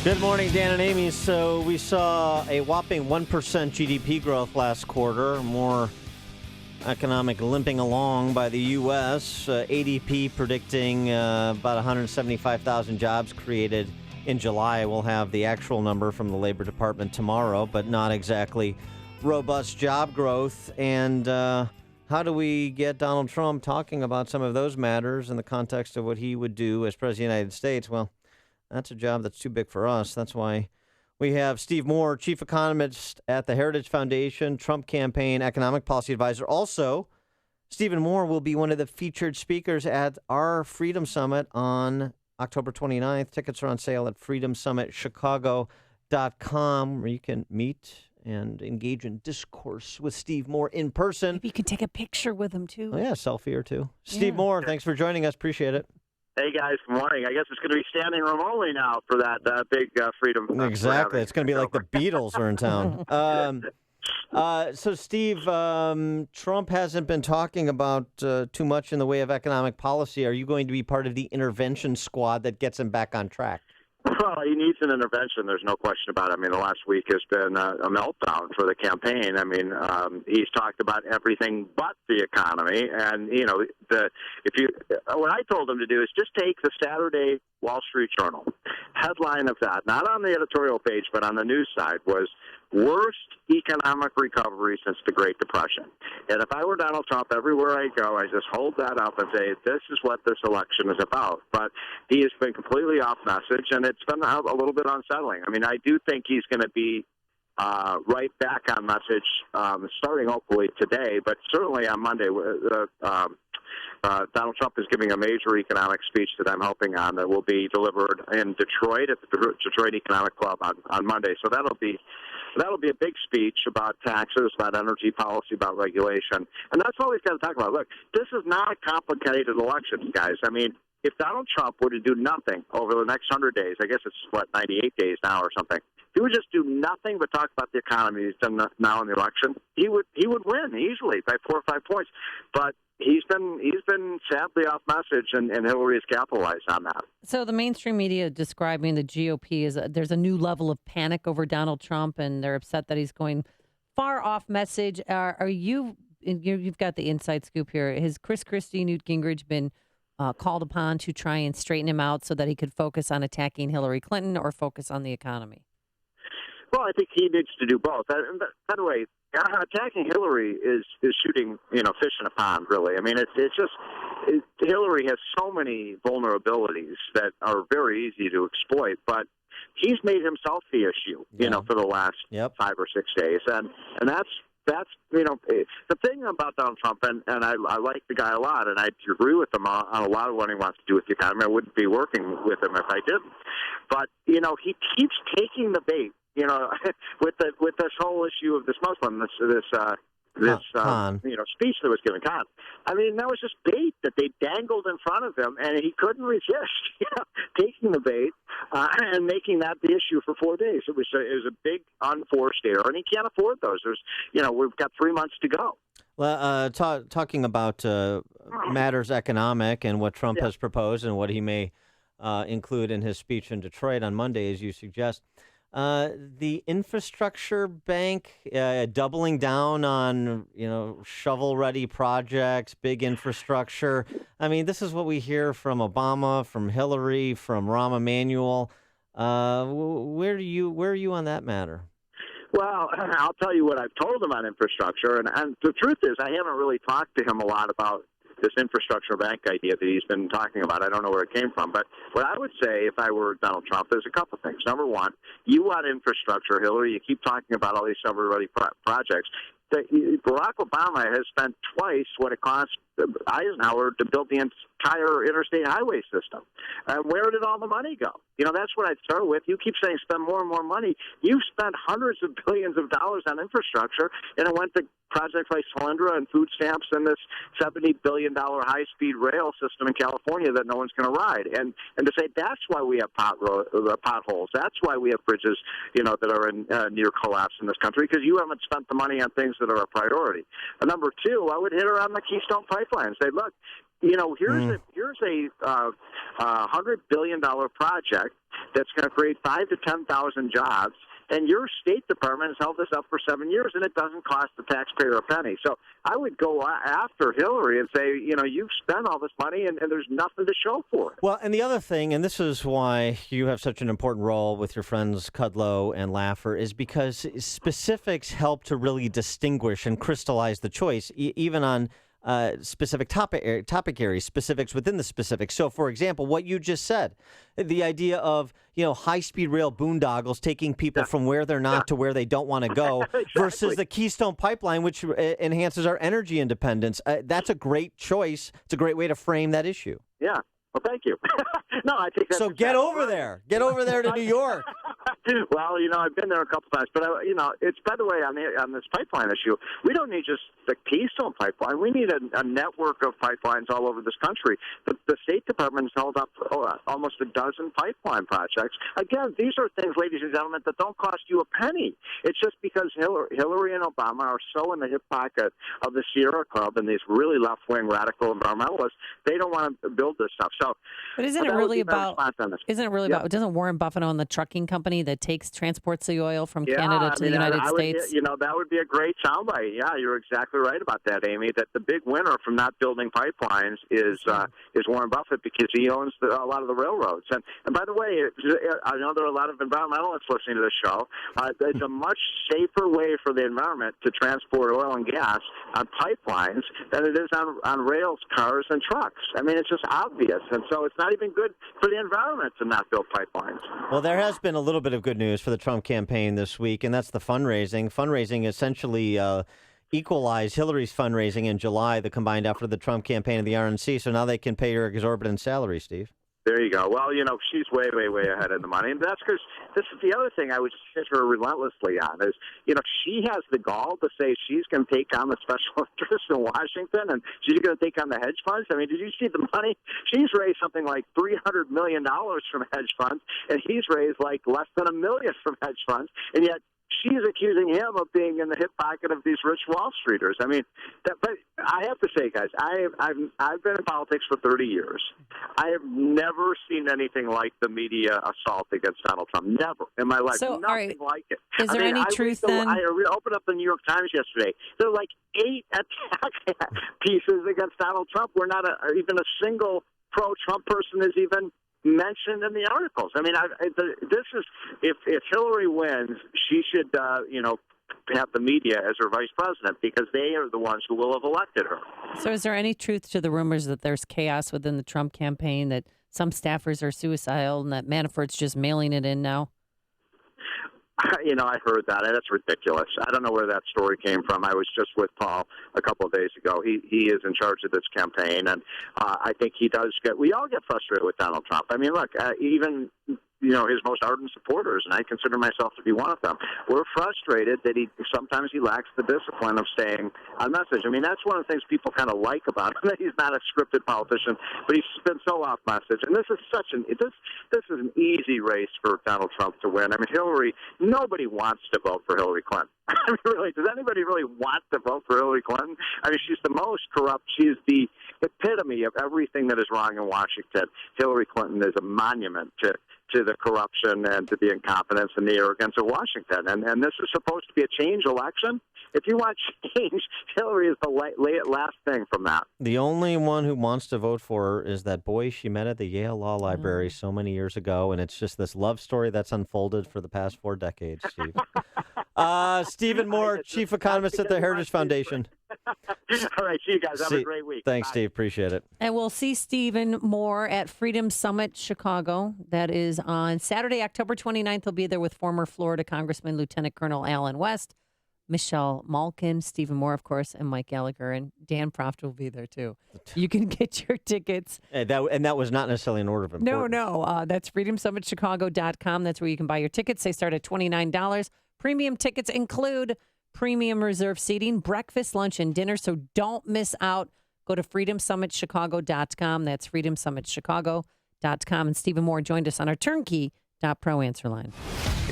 Good morning, Dan and Amy. So we saw a whopping 1% GDP growth last quarter, more economic limping along by the U.S. ADP predicting about 175,000 jobs created in July. We'll have the actual number from the Labor Department tomorrow, but not exactly robust job growth. And how do we get Donald Trump talking about some of those matters in the context of what he would do as President of the United States? Well, that's a job that's too big for us. That's why we have Steve Moore, chief economist at the Heritage Foundation, Trump campaign economic policy advisor. Also, Stephen Moore will be one of the featured speakers at our Freedom Summit on October 29th. Tickets are on sale at freedomsummitchicago.com, where you can meet and engage in discourse with Steve Moore in person. Maybe you can take a picture with him, too. Oh, yeah, selfie or two. Steve Moore, thanks for joining us. Appreciate it. Hey, guys, good morning. I guess it's going to be standing room only now for that big Freedom. Exactly. It's going to be like the Beatles are in town. So, Steve, Trump hasn't been talking about too much in the way of economic policy. Are you going to be part of the intervention squad that gets him back on track? Well, he needs an intervention. There's no question about it. I mean, the last week has been a meltdown for the campaign. I mean, he's talked about everything but the economy. And, you know, what I told him to do is just take the Saturday Wall Street Journal headline of that, not on the editorial page, but on the news side, was worst economic recovery since the Great Depression. And if I were Donald Trump, everywhere I go, I just hold that up and say, this is what this election is about. But he has been completely off message, and it's been a little bit unsettling. I mean, I do think he's going to be right back on message, starting hopefully today, but certainly on Monday. Donald Trump is giving a major economic speech that I'm helping on that will be delivered in Detroit at the Detroit Economic Club on Monday. So that'll be a big speech about taxes, about energy policy, about regulation. And that's all we've got to talk about. Look, this is not a complicated election, guys. I mean, if Donald Trump were to do nothing over the next 100 days, I guess it's, 98 days now or something, if he would just do nothing but talk about the economy he's done now in the election, he would win easily by 4 or 5 points. But he's been sadly off message, and Hillary has capitalized on that. So the mainstream media describing the GOP as there's a new level of panic over Donald Trump, and they're upset that he's going far off message. Are you've got the inside scoop here? Has Chris Christie, Newt Gingrich been called upon to try and straighten him out so that he could focus on attacking Hillary Clinton or focus on the economy? Well, I think he needs to do both. By the way, attacking Hillary is shooting, fish in a pond, really. I mean, Hillary has so many vulnerabilities that are very easy to exploit, but he's made himself the issue, for the last 5 or 6 days. And that's the thing about Donald Trump, and I like the guy a lot, and I agree with him on a lot of what he wants to do with the economy. I wouldn't be working with him if I didn't. But, he keeps taking the bait. With this whole issue of this Muslim, this speech that was given, Khan. I mean, that was just bait that they dangled in front of him, and he couldn't resist, taking the bait and making that the issue for 4 days. It was a big unforced error, and he can't afford those. We've got 3 months to go. Well, talking about matters economic and what Trump has proposed and what he may include in his speech in Detroit on Monday, as you suggest. The infrastructure bank doubling down on, shovel-ready projects, big infrastructure. I mean, this is what we hear from Obama, from Hillary, from Rahm Emanuel. Where are you on that matter? Well, I'll tell you what I've told him on infrastructure, and the truth is I haven't really talked to him a lot about this infrastructure bank idea that he's been talking about. I don't know where it came from. But what I would say if I were Donald Trump, there's a couple things. Number one, you want infrastructure, Hillary. You keep talking about all these shovel-ready projects. Barack Obama has spent twice what it cost Eisenhower to build the entire interstate highway system. Where did all the money go? That's what I'd start with. You keep saying spend more and more money. You've spent hundreds of billions of dollars on infrastructure, and it went to projects like Solyndra and food stamps and this $70 billion high-speed rail system in California that no one's going to ride. And to say that's why we have potholes. That's why we have bridges, that are in near collapse in this country, because you haven't spent the money on things that are a priority. And number two, I would hit her on the Keystone Pipeline and say, look, Here's a $100 billion project that's going to create 5,000 to 10,000 jobs. And your State Department has held this up for 7 years, and it doesn't cost the taxpayer a penny. So I would go after Hillary and say, you've spent all this money, and there's nothing to show for it. Well, and the other thing, and this is why you have such an important role with your friends Kudlow and Laffer, is because specifics help to really distinguish and crystallize the choice, even on specific topic areas, specifics within the specifics. So, for example, what you just said, the idea of high-speed rail boondoggles taking people from where they're not to where they don't want to go, Exactly. versus the Keystone Pipeline, which enhances our energy independence. That's a great choice. It's a great way to frame that issue. Yeah. Well, thank you. No, I think that's so. Get over there. Get over there to New York. Well, I've been there a couple times, but it's, by the way, on this pipeline issue, we don't need just the Keystone Pipeline. We need a network of pipelines all over this country. The State Department has held up almost a dozen pipeline projects. Again, these are things, ladies and gentlemen, that don't cost you a penny. It's just because Hillary and Obama are so in the hip pocket of the Sierra Club and these really left-wing radical environmentalists, they don't want to build this stuff. So, but isn't it really about? Doesn't Warren Buffett own the trucking company that transports the oil from Canada to the United States? That would be a great soundbite. Yeah, you're exactly right about that, Amy. That the big winner from not building pipelines is Warren Buffett, because he owns a lot of the railroads. And by the way, I know there are a lot of environmentalists listening to this show. It's a much safer way for the environment to transport oil and gas on pipelines than it is on rails, cars, and trucks. I mean, it's just obvious. And so it's not even good for the environment to not build pipelines. Well, there has been a little bit of good news for the Trump campaign this week, and that's the fundraising. Fundraising essentially equalized Hillary's fundraising in July, the combined effort of the Trump campaign and the RNC, so now they can pay her exorbitant salary, Steve. There you go. Well, she's way, way, way ahead of the money. And that's because this is the other thing I would hit her relentlessly on is, she has the gall to say she's going to take on the special interests in Washington and she's going to take on the hedge funds. I mean, did you see the money? She's raised something like $300 million from hedge funds, and he's raised like less than $1 million from hedge funds. And yet she's accusing him of being in the hip pocket of these rich Wall Streeters. I mean, but I have to say, guys, I've been in politics for 30 years. I have never seen anything like the media assault against Donald Trump. Never in my life. So, nothing like it. Is there any truth then? I opened up the New York Times yesterday. There are like 8 attack pieces against Donald Trump where not even a single pro-Trump person is even mentioned in the articles. I mean, this is if Hillary wins, she should have the media as her vice president, because they are the ones who will have elected her. So is there any truth to the rumors that there's chaos within the Trump campaign, that some staffers are suicidal and that Manafort's just mailing it in now? I heard that. That's ridiculous. I don't know where that story came from. I was just with Paul a couple of days ago. He is in charge of this campaign, and I think he does we all get frustrated with Donald Trump. I mean, look, even his most ardent supporters, and I consider myself to be one of them, we're frustrated that sometimes he lacks the discipline of staying on message. I mean, that's one of the things people kind of like about him, that he's not a scripted politician, but he's been so off message. And this is this is an easy race for Donald Trump to win. I mean, nobody wants to vote for Hillary Clinton. I mean, really, does anybody really want to vote for Hillary Clinton? I mean, she's the most corrupt. She's the epitome of everything that is wrong in Washington. Hillary Clinton is a monument to the corruption and to the incompetence and the arrogance of Washington. And this is supposed to be a change election. If you want change, Hillary is the last thing from that. The only one who wants to vote for her is that boy she met at the Yale Law Library so many years ago, and it's just this love story that's unfolded for the past 4 decades, Steve. Stephen Moore, chief economist at the Heritage Foundation. All right, see you guys. Have a great week. Thanks, Bye. Steve. Appreciate it. And we'll see Stephen Moore at Freedom Summit Chicago. That is on Saturday, October 29th. He'll be there with former Florida Congressman Lieutenant Colonel Alan West, Michelle Malkin, Stephen Moore, of course, and Mike Gallagher, and Dan Proft will be there too. You can get your tickets. And that was not necessarily an order of importance. No. That's freedomsummitchicago.com. That's where you can buy your tickets. They start at $29. Premium tickets include premium reserve seating, breakfast, lunch, and dinner. So don't miss out. Go to freedomsummitchicago.com. That's freedomsummitchicago.com. And Stephen Moore joined us on our turnkey.pro answer line.